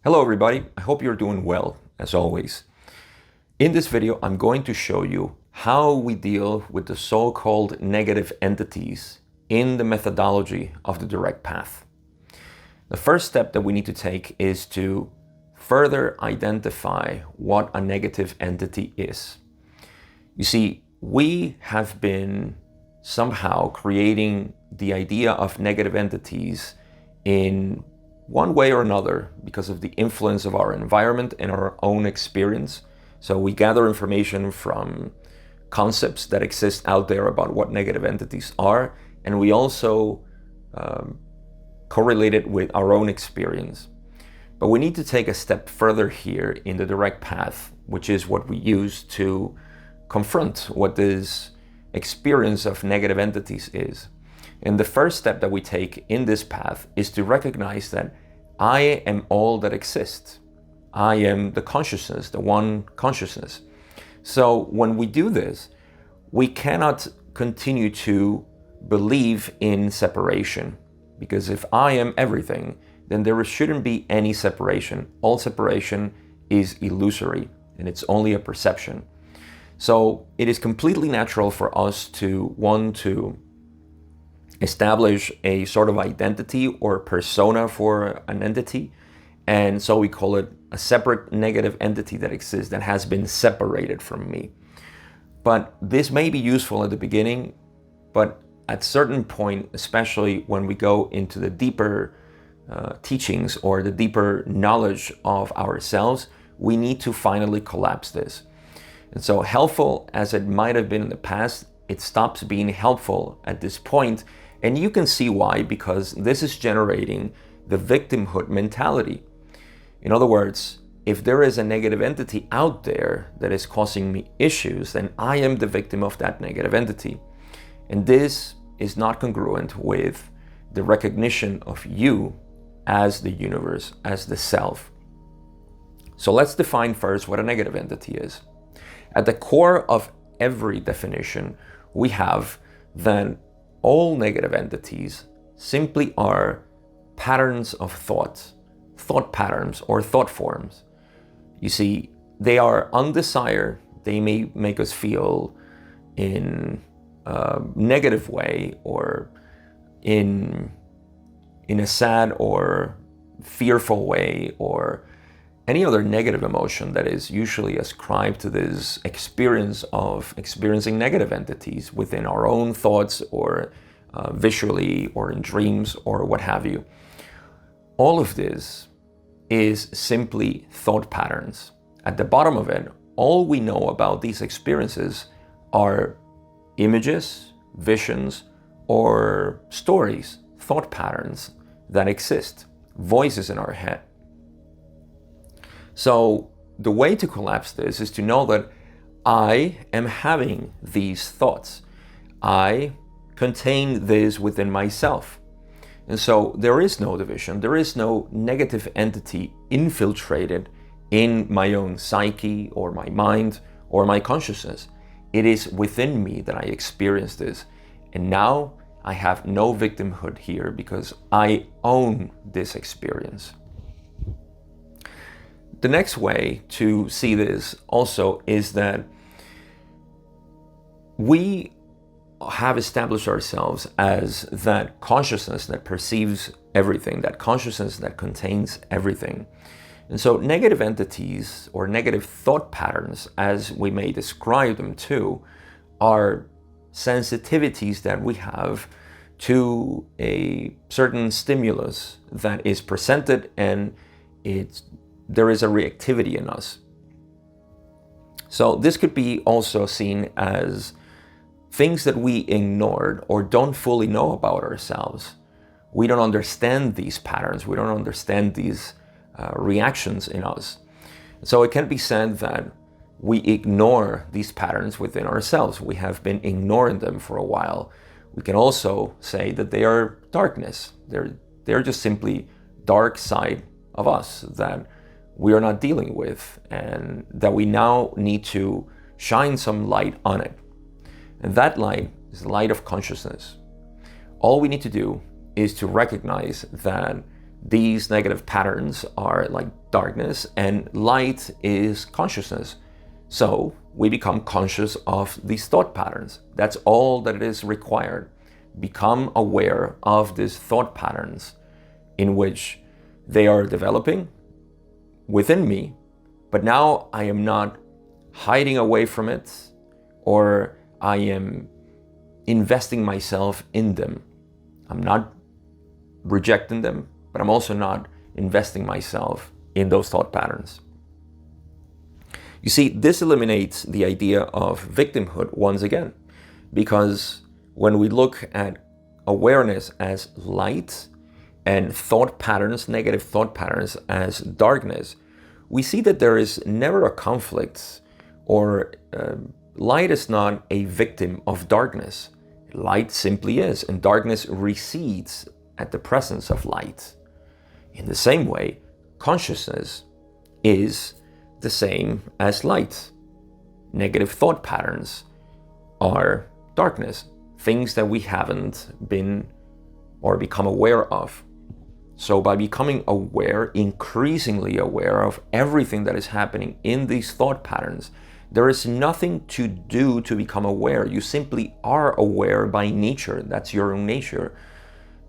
Hello everybody, I hope you're doing well, as always. In this video, I'm going to show you how we deal with the so-called negative entities in the methodology of the direct path. The first step that we need to take is to further identify what a negative entity is. You see, we have been somehow creating the idea of negative entities in one way or another because of the influence of our environment and our own experience. So we gather information from concepts that exist out there about what negative entities are, and we also correlate it with our own experience. But we need to take a step further here in the direct path, which is what we use to confront what this experience of negative entities is. And the first step that we take in this path is to recognize that I am all that exists. I am the consciousness, the one consciousness. So when we do this, we cannot continue to believe in separation, because if I am everything, then there shouldn't be any separation. All separation is illusory and it's only a perception. So it is completely natural for us to want to establish a sort of identity or persona for an entity. And so we call it a separate negative entity that exists, that has been separated from me. But this may be useful at the beginning, but at a certain point, especially when we go into the deeper teachings or the deeper knowledge of ourselves, we need to finally collapse this. And so helpful as it might have been in the past, it stops being helpful at this point. And you can see why, because this is generating the victimhood mentality. In other words, if there is a negative entity out there that is causing me issues, then I am the victim of that negative entity. And this is not congruent with the recognition of you as the universe, as the self. So let's define first what a negative entity is. At the core of every definition, we have then all negative entities simply are patterns of thought patterns or thought forms. You see, they are undesired. They may make us feel in a negative way or in a sad or fearful way, or any other negative emotion that is usually ascribed to this experience of experiencing negative entities within our own thoughts or visually or in dreams or what have you. All of this is simply thought patterns. At the bottom of it, all we know about these experiences are images, visions, or stories, thought patterns that exist, voices in our head. So the way to collapse this is to know that I am having these thoughts. I contain this within myself. And so there is no division. There is no negative entity infiltrated in my own psyche or my mind or my consciousness. It is within me that I experience this. And now I have no victimhood here because I own this experience. The next way to see this also is that we have established ourselves as that consciousness that perceives everything, that consciousness that contains everything. And so negative entities or negative thought patterns, as we may describe them too, are sensitivities that we have to a certain stimulus that is presented, and there is a reactivity in us. So this could be also seen as things that we ignored or don't fully know about ourselves. We don't understand these patterns. We don't understand these reactions in us. So it can be said that we ignore these patterns within ourselves. We have been ignoring them for a while. We can also say that they are darkness. They're just simply dark side of us that we are not dealing with, and that we now need to shine some light on it. And that light is the light of consciousness. All we need to do is to recognize that these negative patterns are like darkness and light is consciousness. So we become conscious of these thought patterns. That's all that it is required. Become aware of these thought patterns in which they are developing within me, but now I am not hiding away from it, or I am investing myself in them. I'm not rejecting them, but I'm also not investing myself in those thought patterns. You see, this eliminates the idea of victimhood once again, because when we look at awareness as light and thought patterns, negative thought patterns as darkness, we see that there is never a conflict, or light is not a victim of darkness. Light simply is, and darkness recedes at the presence of light. In the same way, consciousness is the same as light. Negative thought patterns are darkness, things that we haven't been or become aware of. So by becoming aware, increasingly aware of everything that is happening in these thought patterns, there is nothing to do to become aware. You simply are aware by nature. That's your own nature,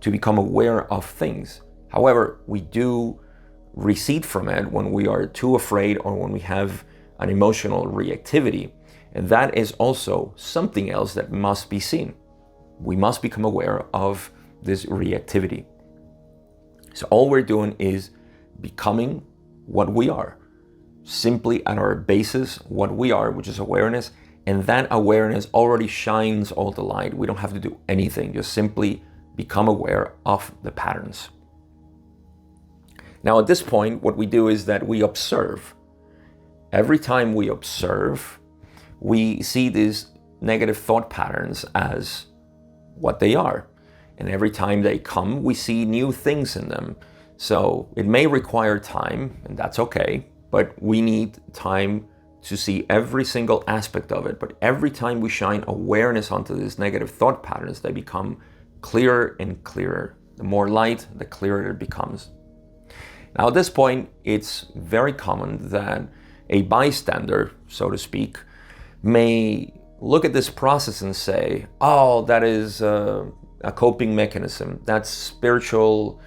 to become aware of things. However, we do recede from it when we are too afraid or when we have an emotional reactivity. And that is also something else that must be seen. We must become aware of this reactivity. So all we're doing is becoming what we are. Simply at our basis, what we are, which is awareness. And that awareness already shines all the light. We don't have to do anything, just simply become aware of the patterns. Now at this point, what we do is that we observe. Every time we observe, we see these negative thought patterns as what they are. And every time they come, we see new things in them. So it may require time, and that's okay, but we need time to see every single aspect of it. But every time we shine awareness onto these negative thought patterns, they become clearer and clearer. The more light, the clearer it becomes. Now at this point, it's very common that a bystander, so to speak, may look at this process and say, oh, that is a coping mechanism. That's spiritual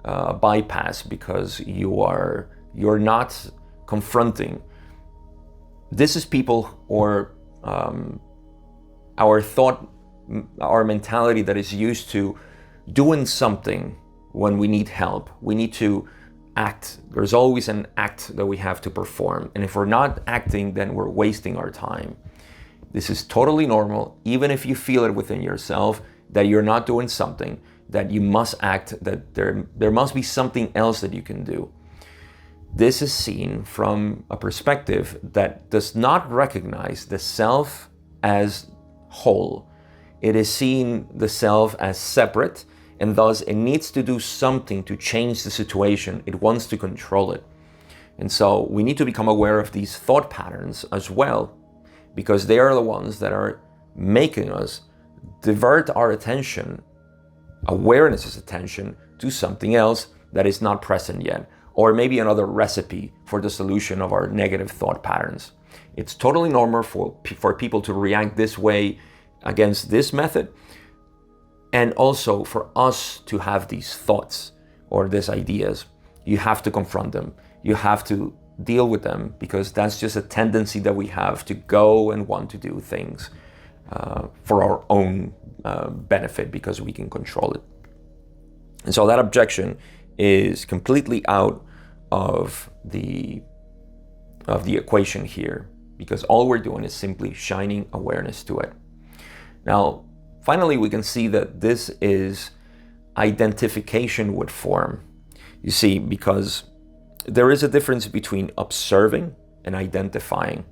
bypass, because you're not confronting. This is people, or our mentality that is used to doing something when we need help. We need to act. There's always an act that we have to perform. And if we're not acting, then we're wasting our time. This is totally normal, even if you feel it within yourself that you're not doing something, that you must act, that there must be something else that you can do. This is seen from a perspective that does not recognize the self as whole. It is seeing the self as separate, and thus it needs to do something to change the situation. It wants to control it. And so we need to become aware of these thought patterns as well, because they are the ones that are making us divert our attention, awareness's attention, to something else that is not present yet, or maybe another recipe for the solution of our negative thought patterns. It's totally normal for people to react this way against this method, and also for us to have these thoughts or these ideas. You have to confront them. You have to deal with them, because that's just a tendency that we have to go and want to do things for our own benefit, because we can control it. And so that objection is completely out of the equation here, because all we're doing is simply shining awareness to it. Now, finally, we can see that this is identification with form. You see, because there is a difference between observing and identifying.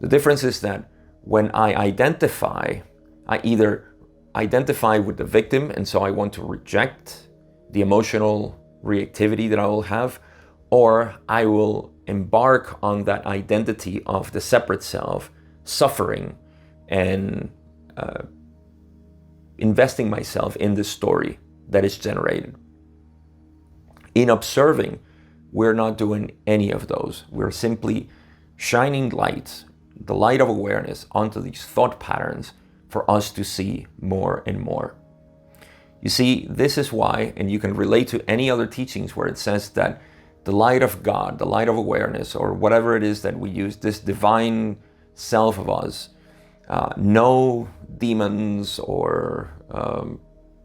The difference is that when I identify, I either identify with the victim, and so I want to reject the emotional reactivity that I will have, or I will embark on that identity of the separate self, suffering and investing myself in the story that is generated. In observing, we're not doing any of those. We're simply shining light, the light of awareness, onto these thought patterns for us to see more and more. You see, this is why, and you can relate to any other teachings where it says that the light of God, the light of awareness, or whatever it is that we use, this divine self of us, no demons or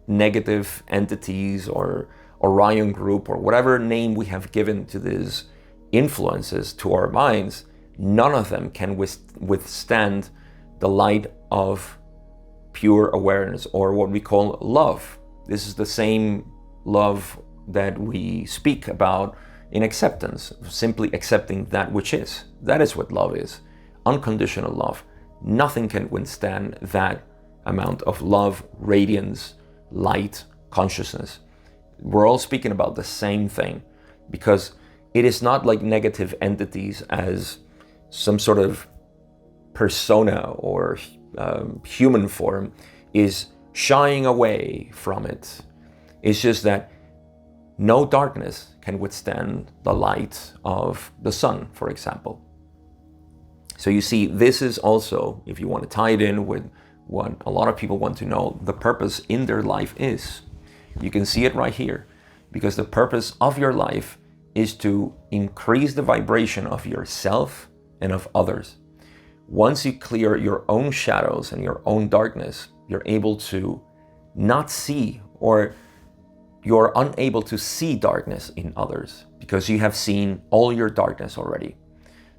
negative entities or Orion group or whatever name we have given to these influences to our minds, none of them can withstand the light of pure awareness, or what we call love. This is the same love that we speak about in acceptance, simply accepting that which is. That is what love is, unconditional love. Nothing can withstand that amount of love, radiance, light, consciousness. We're all speaking about the same thing, because it is not like negative entities as some sort of persona or human form is shying away from it. It's just that no darkness can withstand the light of the sun, for example. So you see, this is also, if you want to tie it in with what a lot of people want to know, the purpose in their life is. You can see it right here, because the purpose of your life is to increase the vibration of yourself and of others. Once you clear your own shadows and your own darkness, you're able to not see, or you're unable to see darkness in others, because you have seen all your darkness already.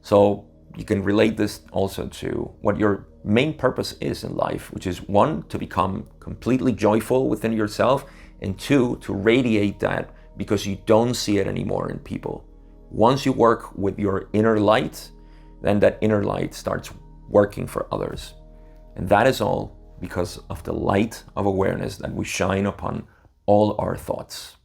So you can relate this also to what your main purpose is in life, which is 1, to become completely joyful within yourself, and 2, to radiate that because you don't see it anymore in people. Once you work with your inner light, then that inner light starts working for others. And that is all because of the light of awareness that we shine upon all our thoughts.